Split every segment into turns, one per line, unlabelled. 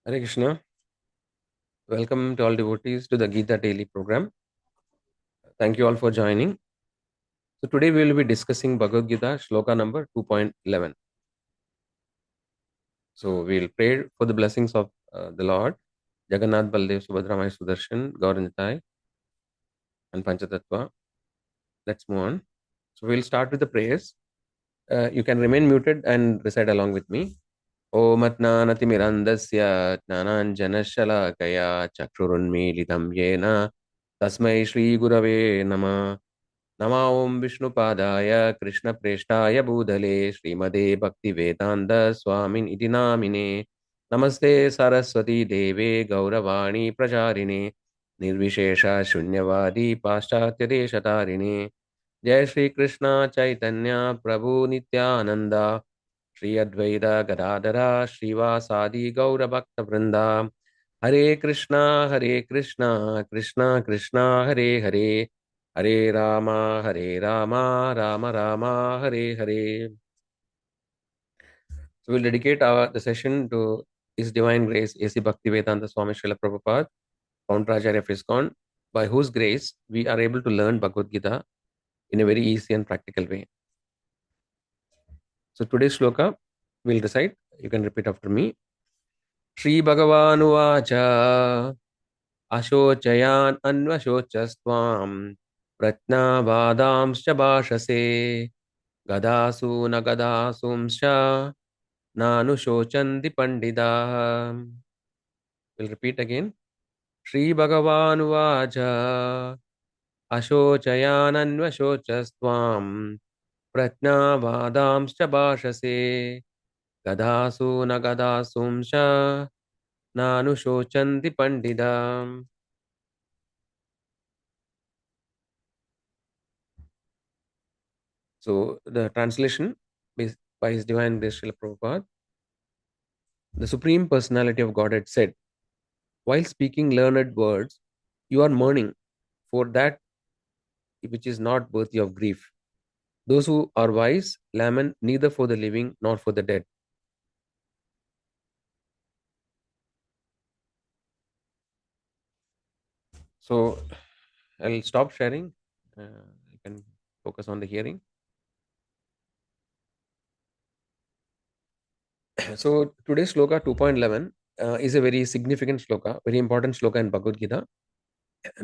Hare Krishna. Welcome to all devotees to the Gita Daily program. Thank you all for joining. So today we will be discussing Bhagavad Gita Shloka number 2.11. So we'll pray for the blessings of the Lord, Jagannath Baldev Subhadramaya Sudarshan, Gauranjatai and Panchatattva. Let's move on. So we'll start with the prayers. You can remain muted and recite along with me. Om Atnanatimirandasya Jnananjanashalakaya Chakshurunmilitam Yena Tasmai Shri Gurave Nama नमा ओम विष्णुपादाय कृष्णप्रेष्ठाय भूतले श्रीमदे भक्तिवेदान्त स्वामिन् इति नामिने नमस्ते सरस्वती देवे गौरवाणी प्रचारिणे निर्विशेष शून्यवादी पाश्चात्यदेशतारिणे जय श्री कृष्ण चैतन्य प्रभु नित्यानंद श्री अद्वैत गदाधरा श्रीवासादि गौरभक्तवृंदा हरे Krishna Krishna Krishna Hare Hare Hare Rama, Hare Rama, Rama Rama, Hare Hare. So we'll dedicate the session to His Divine Grace, A.C. Bhaktivedanta Swami Srila Prabhupada, founder Acharya of ISKCON, by whose grace we are able to learn Bhagavad Gita in a very easy and practical way. So today's shloka we'll recite. You can repeat after me. Shri Bhagavan Uvacha Ashochayan Anvashochastvam Pratnavadamscha Bhashase Gadasu Nagadasumsha Nanushochandi Pandita. We'll repeat again. Shri Bhagavan Vaja Ashochayananvashochastvam Pratnavadamscha Bhashase Gadasu Nagadasumsha Nanushochandi Pandita. So the translation is by His Divine Grace Srila Prabhupada. The Supreme Personality of Godhead said, while speaking learned words, you are mourning for that which is not worthy of grief. Those who are wise lament neither for the living nor for the dead. So I'll stop sharing. You can focus on the hearing. So today's sloka 2.11 is a very significant sloka, very important sloka in Bhagavad Gita,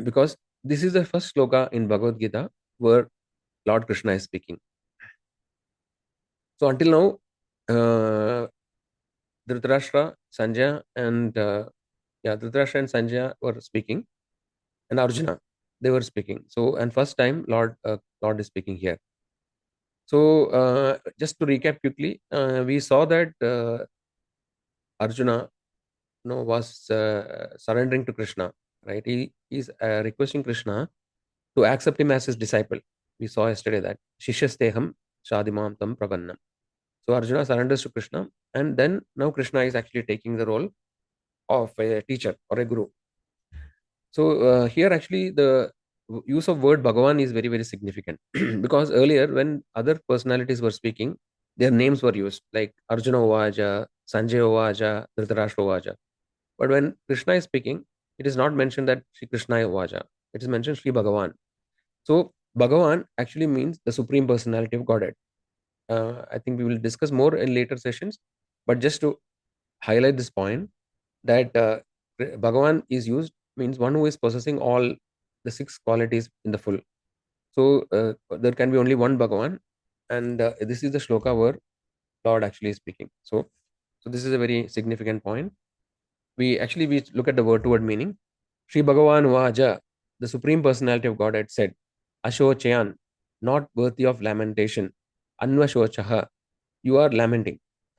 because this is the first sloka in Bhagavad Gita where Lord Krishna is speaking. So until now, Dhritarashtra, Sanjaya, and Dhritarashtra and Sanjaya were speaking, and Arjuna, they were speaking. So, and first time Lord is speaking here. So, just to recap quickly, we saw that Arjuna, was surrendering to Krishna, right? He is requesting Krishna to accept him as his disciple. We saw yesterday that Shishasteham Shadimam Tam Prabannam. So Arjuna surrenders to Krishna, and then now Krishna is actually taking the role of a teacher or a guru. So here actually the use of word Bhagavan is very, very significant because earlier when other personalities were speaking, their names were used like Arjuna Ovaja, Sanjay Ovaja, Dhritarashtra Ovaja. But when Krishna is speaking, it is not mentioned that Sri Krishna Ovaja. It is mentioned Sri Bhagavan. So Bhagavan actually means the supreme personality of Godhead. I think we will discuss more in later sessions, but just to highlight this point that Bhagavan is used means one who is possessing all the six qualities in the full. So there can be only one Bhagavan, and this is the shloka where Lord actually is speaking. So this is a very significant point. We look at the word to word meaning. Sri Bhagavan Vaja, the supreme personality of God, had said, Ashochayan, not worthy of lamentation. Anvashochaha, you are lamenting.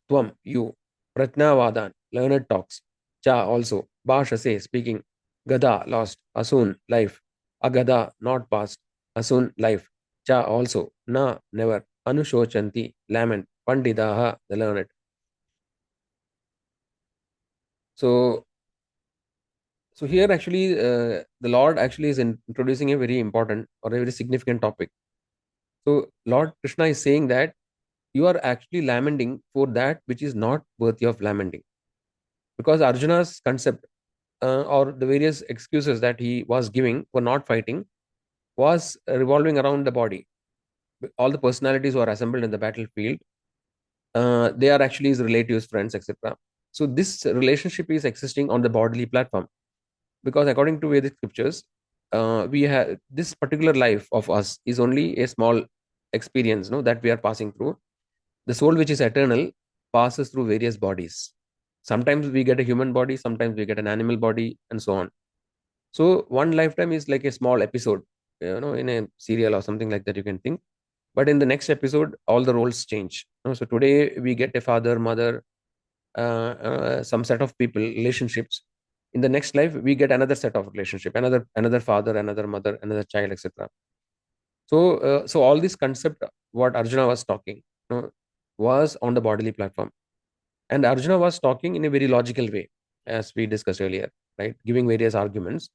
Tvam, you. Pratnavadan, learned talks. Cha, also. Bhashase, speaking. Gada, lost. Asun, life. Agada, not past. Asun, life. Cha, also. Na, never. Anushochanti, lament. Pandidaha, the learned. So, so here actually, the Lord actually is introducing a very important or a very significant topic. So, Lord Krishna is saying that you are actually lamenting for that which is not worthy of lamenting, because Arjuna's concept or the various excuses that he was giving for not fighting was revolving around the body. All the personalities who are assembled in the battlefield, they are actually his relatives, friends, etc. So this relationship is existing on the bodily platform, because according to Vedic scriptures, we have this particular life of us is only a small experience, no, that we are passing through. The soul, which is eternal, passes through various bodies. Sometimes we get a human body, sometimes we get an animal body, and so on. So one lifetime is like a small episode, in a serial or something like that, you can think. But in the next episode, all the roles change. So today we get a father, mother, some set of people, relationships. In the next life, we get another set of relationship, another father, another mother, another child, etc. So all this concept, what Arjuna was talking, was on the bodily platform, and Arjuna was talking in a very logical way, as we discussed earlier, right? Giving various arguments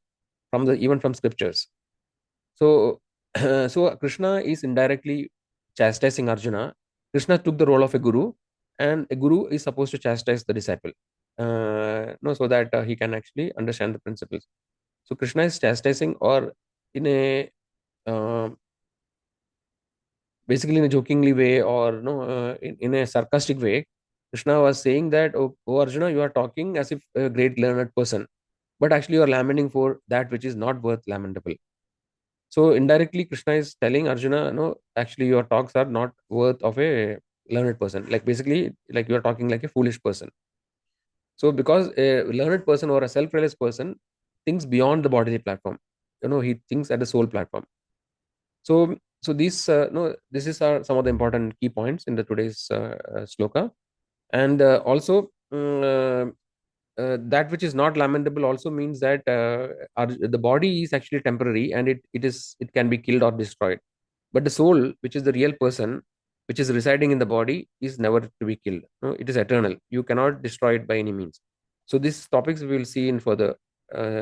from the even from scriptures. So, so Krishna is indirectly chastising Arjuna. Krishna took the role of a guru, and a guru is supposed to chastise the disciple, no, so that he can actually understand the principles. So Krishna is chastising, or in a uh, basically in a jokingly way, or no, in a sarcastic way. Krishna was saying that, oh Arjuna, you are talking as if a great learned person, but actually you are lamenting for that which is not worth lamentable. So indirectly, Krishna is telling Arjuna, no, actually your talks are not worth of a learned person. Like basically, like you are talking like a foolish person. So because a learned person or a self-realized person thinks beyond the bodily platform, he thinks at the soul platform. So these, no, this is some of the important key points in the today's sloka, and also. That which is not lamentable also means that the body is actually temporary, and it can be killed or destroyed, but the soul, which is the real person, which is residing in the body, is never to be killed. No, it is eternal. You cannot destroy it by any means. So these topics we will see in further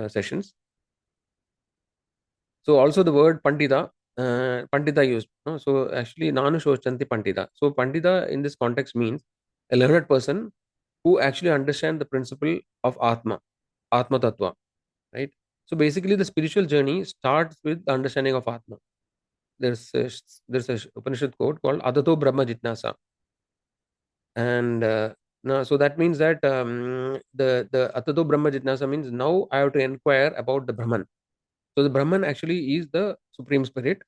sessions. So also the word pandita, pandita used. No? So actually, nanu shochanti pandita. So pandita in this context means a learned person who actually understand the principle of Atma Tattva, right? So basically, the spiritual journey starts with the understanding of Atma. There's a Upanishad quote called Adato Brahma Jitnasa, and no, so that means that the Adato Brahma Jitnasa means now I have to inquire about the Brahman. So the Brahman actually is the supreme spirit,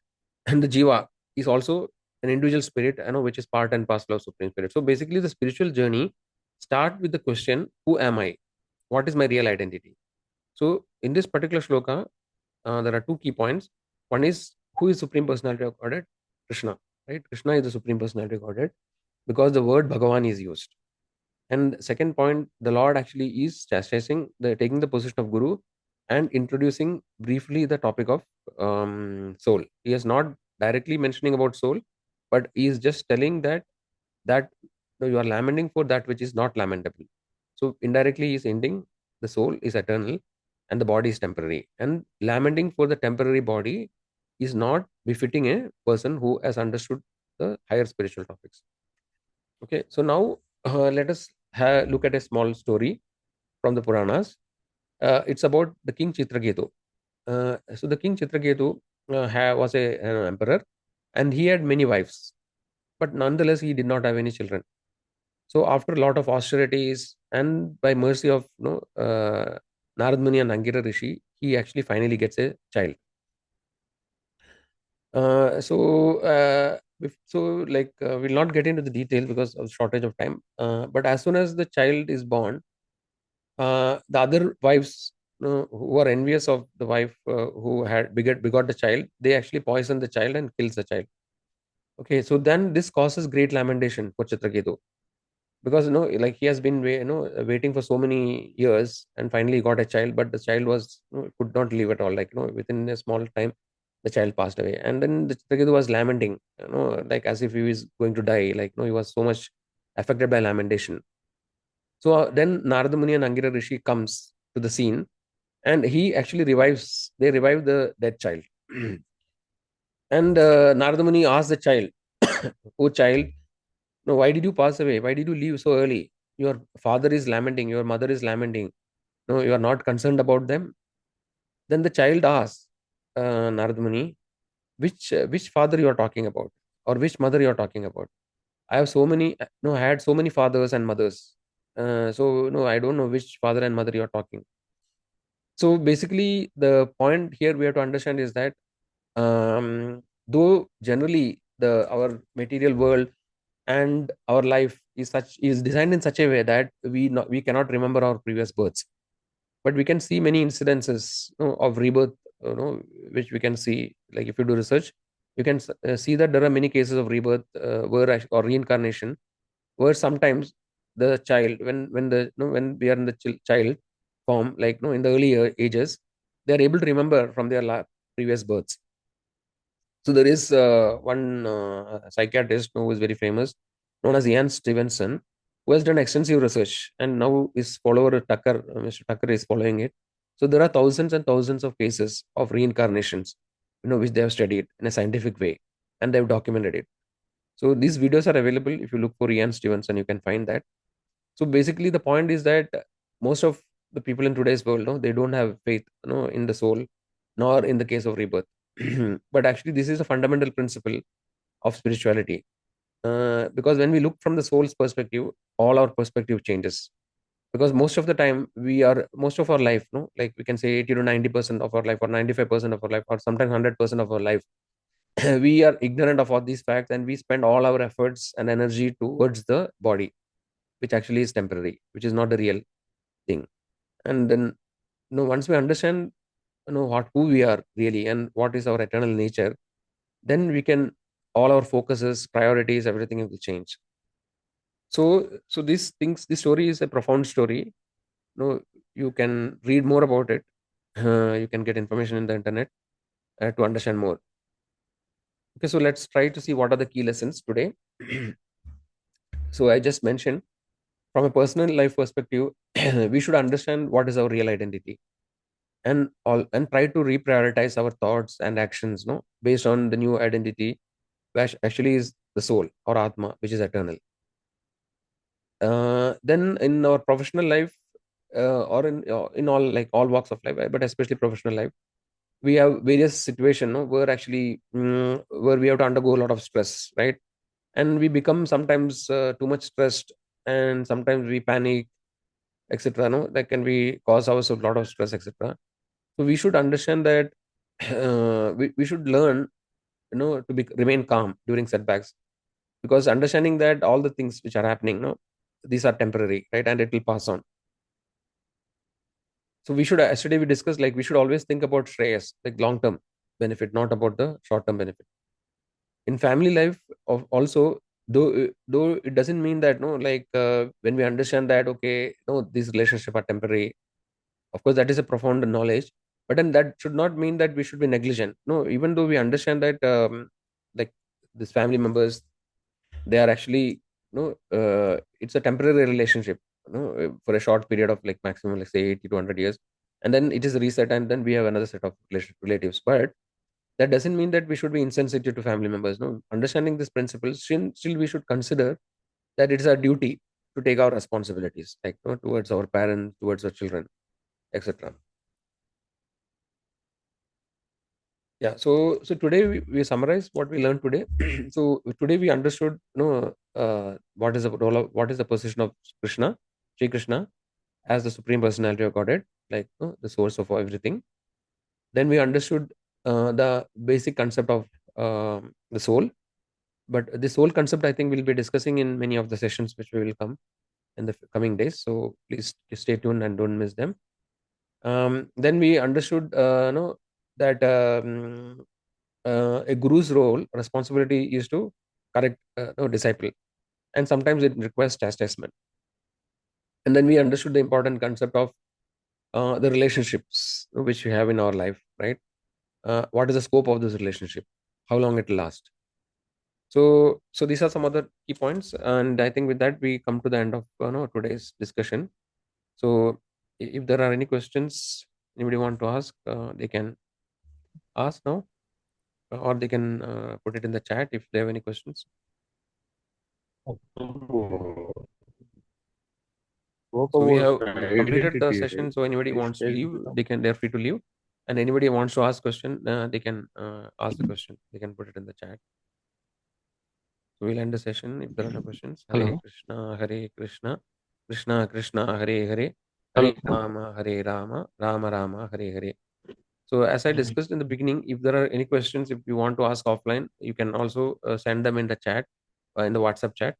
and the Jiva is also an individual spirit, which is part and parcel of supreme spirit. So basically, the spiritual journey start with the question: Who am I? What is my real identity? So in this particular shloka, there are two key points. One is, who is Supreme Personality of Godhead? Krishna, right? Krishna is the Supreme Personality of Godhead because the word Bhagavan is used. And second point, the Lord actually is chastising, taking the position of Guru and introducing briefly the topic of soul. He is not directly mentioning about soul, but he is just telling that you are lamenting for that which is not lamentable. So indirectly, he is ending the soul is eternal and the body is temporary. And lamenting for the temporary body is not befitting a person who has understood the higher spiritual topics. Okay, so now let us look at a small story from the Puranas. It's about the king Chitraketu. So the king Chitraketu was an emperor, and he had many wives, but nonetheless he did not have any children. So after a lot of austerities and by mercy of Narad Muni and Angira Rishi, he actually finally gets a child. We'll not get into the detail because of shortage of time. But as soon as the child is born, the other wives who were envious of the wife who had begot the child, they actually poison the child and kills the child. Okay, so then this causes great lamentation for Chitraketu, because like he has been waiting for so many years and finally got a child, but the child was could not live at all. Like within a small time, the child passed away, and then the Chitraketu was lamenting, like as if he was going to die. Like he was so much affected by lamentation. So then Narada Muni and Angira Rishi comes to the scene, and he actually revives. They revive the dead child, and Narada Muni asks the child, "Oh child, no, why did you pass away? Why did you leave so early?" your father is lamenting, your mother is lamenting, no, you are not concerned about them. Then the child asks, Narad Muni, which father you are talking about, or which mother you are talking about? I have so many, no, I had so many fathers and mothers. So no, I don't know which father and mother you are talking. So basically, the point here we have to understand is that, though generally the our material world and our life is designed in such a way that we cannot remember our previous births, but we can see many incidences, of rebirth, which we can see, like if you do research, you can see that there are many cases of rebirth, or reincarnation, where sometimes the child, when the when we are in the child form, like in the early ages, they are able to remember from their previous births. So there is one psychiatrist who is very famous, known as Ian Stevenson, who has done extensive research, and now his follower Tucker, Mr. Tucker, is following it. So there are thousands and thousands of cases of reincarnations, which they have studied in a scientific way, and they have documented it. So these videos are available. If you look for Ian Stevenson, you can find that. So basically, the point is that most of the people in today's world, no, they don't have faith, in the soul, nor in the case of rebirth. But actually, this is a fundamental principle of spirituality. Because when we look from the soul's perspective, all our perspective changes. Because most of our life, no, like we can say 80 to 90% of our life, or 95% of our life, or sometimes 100% of our life, we are ignorant of all these facts, and we spend all our efforts and energy towards the body, which actually is temporary, which is not the real thing. And then, once we understand, what who we are really and what is our eternal nature, then we can, all our focuses, priorities, everything will change. So this story is a profound story. You can read more about it. You can get information in the internet, to understand more. Okay, so let's try to see what are the key lessons today. So I just mentioned, from a personal life perspective, we should understand what is our real identity, and try to reprioritize our thoughts and actions, based on the new identity, which actually is the soul, or atma, which is eternal. Then in our professional life, or in all, like all walks of life, but especially professional life, we have various situations, where actually, where we have to undergo a lot of stress, right? And we become sometimes too much stressed, and sometimes we panic, etc. No, that can be cause us a lot of stress, etc. So we should understand that, we should learn, remain calm during setbacks, because understanding that all the things which are happening, these are temporary, right, and it will pass on. So we should, yesterday we discussed, like we should always think about shreyas, like long term benefit, not about the short term benefit. In family life, also, though it doesn't mean that, no, like when we understand that, okay, no, these relationships are temporary. Of course, that is a profound knowledge, but then that should not mean that we should be negligent. No, even though we understand that, like these family members, they are actually, it's a temporary relationship, for a short period of, like maximum, like say 80 to 100 years, and then it is reset, and then we have another set of relatives. But that doesn't mean that we should be insensitive to family members. No, understanding these principles, still we should consider that it is our duty to take our responsibilities, like, towards our parents, towards our children, etc. Yeah, so today we summarize what we learned today. So today we understood, what is the position of Krishna, Sri Krishna, as the supreme personality of Godhead, like, the source of everything. Then we understood the basic concept of the soul. But this soul concept, I think, we'll be discussing in many of the sessions which we will come in the coming days. So please stay tuned and don't miss them. Then we understood, that, a guru's role responsibility is to correct, disciple, and sometimes it requires chastisement. And then we understood the important concept of the relationships which we have in our life, right? What is the scope of this relationship, how long it will last. So these are some other key points, and I think with that we come to the end of, today's discussion. So if there are any questions anybody want to ask, they can ask now, or they can put it in the chat if they have any questions.
spoke
So we
about
have completed the
identity,
session.
right?
So anybody
Which
wants to
has
leave,
become
they're free to leave. And anybody wants to ask question, they can ask the question. They can put it in the chat. So we'll end the session if there are no questions. Hare
hello,
Krishna, Hare Krishna, Krishna Krishna, Hare Hare,
hello.
Hare Rama, Hare Rama, Rama Rama, Hare Hare. So as I discussed in the beginning, if there are any questions, if you want to ask offline, you can also send them in the chat, in the WhatsApp chat.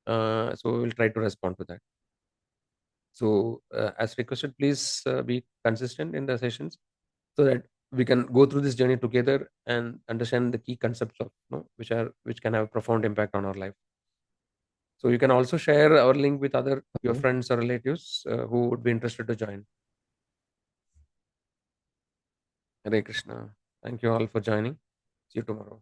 So we'll try to respond to that. So as requested, please be consistent in the sessions so that we can go through this journey together and understand the key concepts of which can have a profound impact on our life. So you can also share our link with other your
Hello.
friends or relatives who would be interested to join. Hare Krishna. Thank you all for joining. See you tomorrow.